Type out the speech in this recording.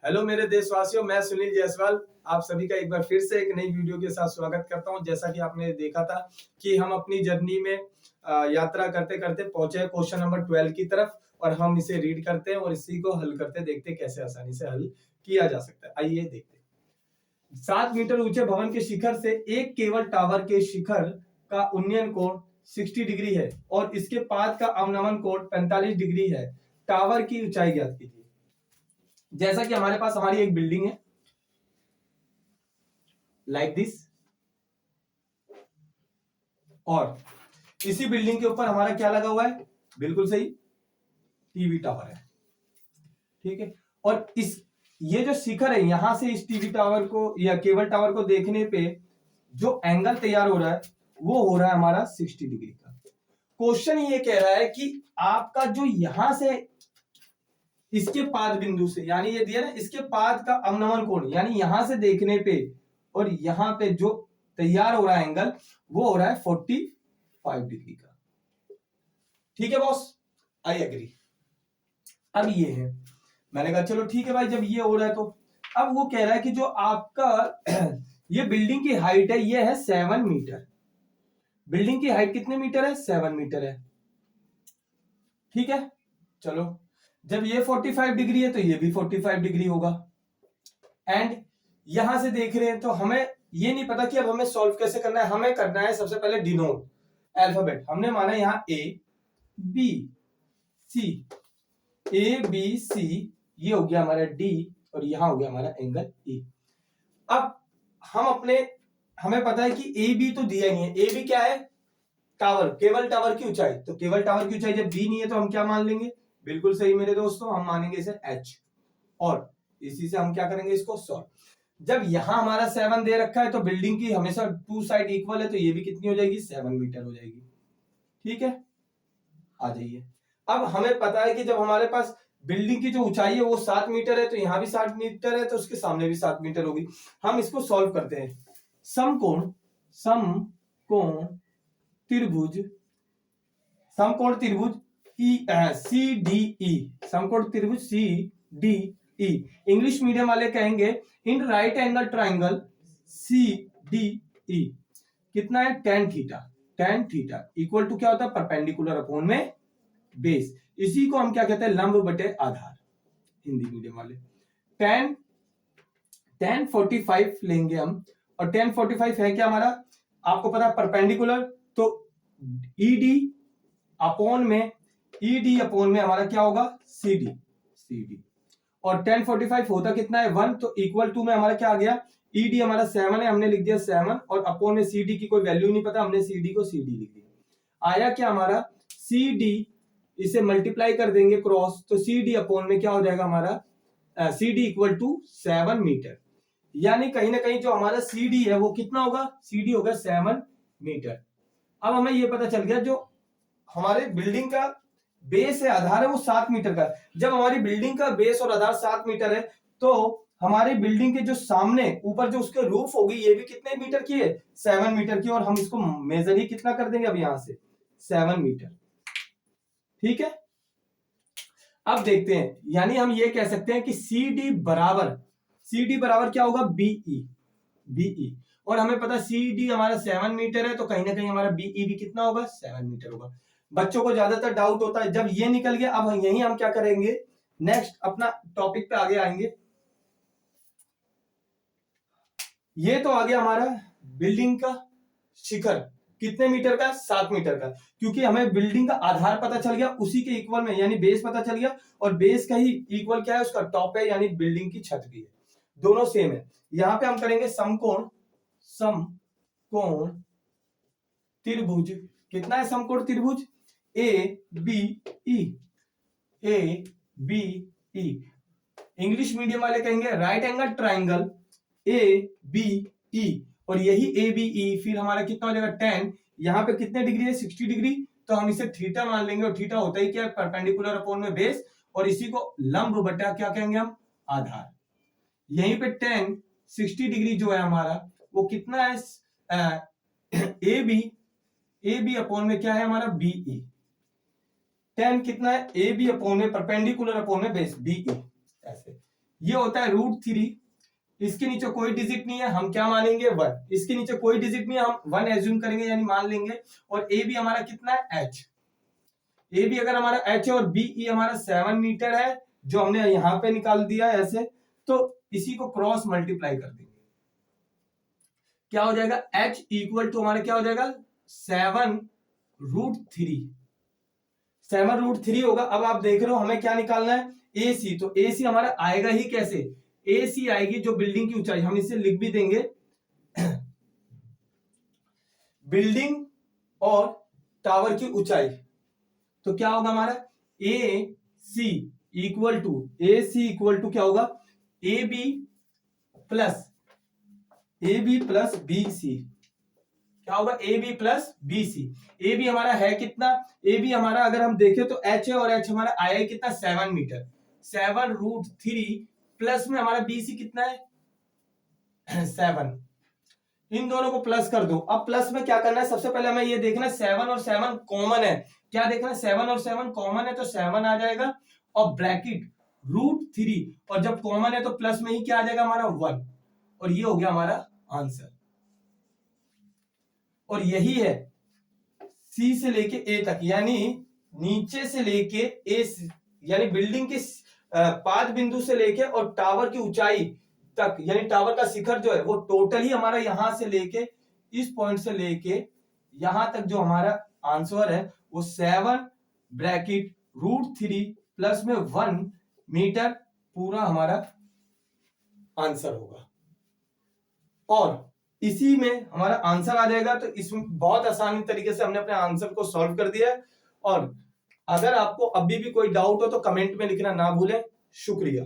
Hello मेरे देशवासियों, मैं सुनील जायसवाल आप सभी का एक बार फिर से एक नई वीडियो के साथ स्वागत करता हूं। जैसा कि आपने देखा था कि हम अपनी जर्नी में यात्रा करते करते पहुंचे क्वेश्चन नंबर 12 की तरफ और हम इसे रीड करते हैं और इसी को हल करते देखते कैसे आसानी से हल किया जा सकता है। आइए देखते हैं। 7 मीटर ऊंचे भवन के शिखर से एक केबल टावर के शिखर का उन्नयन कोण 60 डिग्री है और इसके पाद का अवनमन कोण 45 डिग्री है। टावर की ऊंचाई ज्ञात कीजिए। जैसा कि हमारे पास हमारी एक बिल्डिंग है लाइक दिस और इसी बिल्डिंग के ऊपर हमारा क्या लगा हुआ है, बिल्कुल सही, टीवी टावर है। ठीक है, और इस ये जो शिखर है यहां से इस टीवी टावर को या केबल टावर को देखने पे जो एंगल तैयार हो रहा है वो हो रहा है हमारा 60 डिग्री का। क्वेश्चन ये कह रहा है कि आपका जो यहां से इसके पाद बिंदु से, यानी ये दिया ना, इसके पाद का अवनमन कोण, यानी यहां से देखने पे और यहां पे जो तैयार हो रहा है एंगल वो हो रहा है 45 डिग्री का। ठीक है बॉस, आई एग्री। अब ये है, मैंने कहा चलो ठीक है भाई, जब ये हो रहा है तो अब वो कह रहा है कि जो आपका ये बिल्डिंग की हाइट है ये है 7 मीटर। बिल्डिंग की हाइट कितने मीटर है? 7 मीटर है। ठीक है, चलो जब ये 45 डिग्री है तो ये भी 45 डिग्री होगा। एंड यहां से देख रहे हैं तो हमें ये नहीं पता कि अब हमें सॉल्व कैसे करना है। हमें करना है सबसे पहले डिनोट अल्फाबेट। हमने माना यहां A B C, A B C, ये हो गया हमारा डी और यहां हो गया हमारा एंगल ई। अब हमें पता है कि ए बी तो दिया नहीं है। ए बी क्या है? टावर, केबल टावर की ऊंचाई। तो केबल टावर की ऊंचाई जब बी नहीं है तो हम क्या मान लेंगे? बिल्कुल सही मेरे दोस्तों, हम मानेंगे इसे एच और इसी से हम क्या करेंगे, इसको सॉल्व। जब यहां हमारा 7 दे रखा है तो बिल्डिंग की हमेशा 2 साइड इक्वल है तो ये भी कितनी हो जाएगी? 7 मीटर हो जाएगी। ठीक है, आ जाइए। अब हमें पता है कि जब हमारे पास बिल्डिंग की जो ऊंचाई है वो 7 मीटर है तो यहां भी 7 मीटर है तो उसके सामने भी 7 मीटर होगी। हम इसको सॉल्व करते हैं। समकोण त्रिभुज, समकोण त्रिभुज सी डी ई, समकोण त्रिभुज C D E, English medium वाले कहेंगे in right angle triangle C D E कितना है? tan theta. tan theta equal to क्या होता है? परपेंडिकुलर अपॉन में बेस। इसी को हम क्या कहते हैं? लंब बटे आधार, हिंदी मीडियम वाले। tan 45 लेंगे हम और tan 45 है क्या हमारा? आपको पता है परपेंडिकुलर, तो ईडी अपॉन में हमारा क्या होगा? सी डी और tan 45 होता कितना है? 1, तो इक्वल टू में हमारा क्या आ गया? ईडी हमारा 7 है, हमने लिख दिया 7 और अपॉन में सी की कोई वैल्यू नहीं पता, हमने सी को सी लिख दिया। आया क्या हमारा? सी इसे मल्टीप्लाई कर देंगे क्रॉस, तो सी अपॉन में क्या हो जाएगा हमारा? सी इक्वल टू 7 मीटर। यानी कहीं ना कहीं जो हमारा सी है वो कितना होगा? सी होगा 7 मीटर। अब हमें ये पता चल गया जो हमारे बिल्डिंग का बेस है, आधार है, वो 7 मीटर का। जब हमारी बिल्डिंग का बेस और आधार 7 मीटर है तो हमारी बिल्डिंग के जो सामने ऊपर जो उसके रूफ होगी ये भी कितने मीटर की है? 7 मीटर की। और हम इसको मेजर ही कितना कर देंगे अब यहां से? 7 मीटर। ठीक है, अब देखते हैं, यानी हम ये कह सकते हैं कि सी डी बराबर क्या होगा? बीई। और हमें पता सी हमारा 7 मीटर है तो कहीं ना कहीं हमारा बीई भी कितना होगा? 7 मीटर होगा। बच्चों को ज्यादातर डाउट होता है, जब ये निकल गया अब यही हम क्या करेंगे, नेक्स्ट अपना टॉपिक पे आगे आएंगे। ये तो आ गया हमारा बिल्डिंग का शिखर, कितने मीटर का? 7 मीटर का। क्योंकि हमें बिल्डिंग का आधार पता चल गया, उसी के इक्वल में यानी बेस पता चल गया, और बेस का ही इक्वल क्या है? उसका टॉप है, यानी बिल्डिंग की छत भी है, दोनों सेम है। यहां पे हम करेंगे समकोण त्रिभुज। कितना है समकोण त्रिभुज? A B E. English medium वाले कहेंगे right angle triangle A B E, और यही ए बी ई फिर हमारा कितना हो जाएगा? tan। यहाँ पे कितने डिग्री है? 60 डिग्री। तो हम इसे थीटा मान लेंगे, और थीटा होता ही क्या है? परपेंडिकुलर अपॉन में बेस, और इसी को लंब बटा क्या कहेंगे हम? आधार। यहीं पे tan 60 डिग्री जो है हमारा वो कितना है? ए बी अपॉन में क्या है हमारा? बीई। tan कितना है? ए बी अपॉन में परपेंडिकुलर अपॉन में बेस बीई। ऐसे ये होता है √3, इसके नीचे कोई डिजिट नहीं है, हम क्या मानेंगे 1, इसके नीचे कोई डिजिट नहीं है, हम 1 एज्यूम करेंगे यानी मान लेंगे। और ए बी हमारा कितना है h, ए बी अगर हमारा h है और बी ई हमारा 7 मीटर है जो हमने यहां पे निकाल दिया है ऐसे, तो इसी को क्रॉस मल्टीप्लाई कर देंगे, क्या हो जाएगा h इक्वल टू हमारा क्या हो जाएगा 7√3, 7√3 होगा। अब आप देख रहे हो हमें क्या निकालना है ए सी, तो ए सी हमारा आएगा ही कैसे, ए सी आएगी जो बिल्डिंग की ऊंचाई, हम इसे लिख भी देंगे बिल्डिंग और टावर की ऊंचाई, तो क्या होगा हमारा ए सी इक्वल टू क्या होगा A B plus B C, क्या होगा A B plus B C. A B हमारा है कितना, ए बी हमारा अगर हम देखें तो h है और h हमारा आया है कितना 7 मीटर, 7√3 प्लस में हमारा बी सी कितना है 7, इन दोनों को प्लस कर दो। अब प्लस में क्या करना है, सबसे पहले हमें ये देखना है 7 और 7 कॉमन है, क्या देखना है 7 और 7 कॉमन है तो 7 आ जाएगा और ब्रैकेट √3, और जब कॉमन है तो प्लस में ही क्या आ जाएगा हमारा 1, और ये हो गया हमारा आंसर। और यही है सी से लेके ए तक, यानी नीचे से लेके ए, यानी बिल्डिंग के 5 बिंदु से लेके और टावर की ऊंचाई तक, यानी टावर का शिखर जो है वो टोटल ही हमारा यहां से लेके इस पॉइंट से लेके यहां तक जो हमारा आंसर है वो 7 ब्रैकेट √3 प्लस में 1 मीटर पूरा हमारा आंसर होगा। और इसी में हमारा आंसर आ जाएगा। तो इसमें बहुत आसानी तरीके से हमने अपने आंसर को सॉल्व कर दिया है। और अगर आपको अभी भी कोई डाउट हो तो कमेंट में लिखना ना भूलें। शुक्रिया।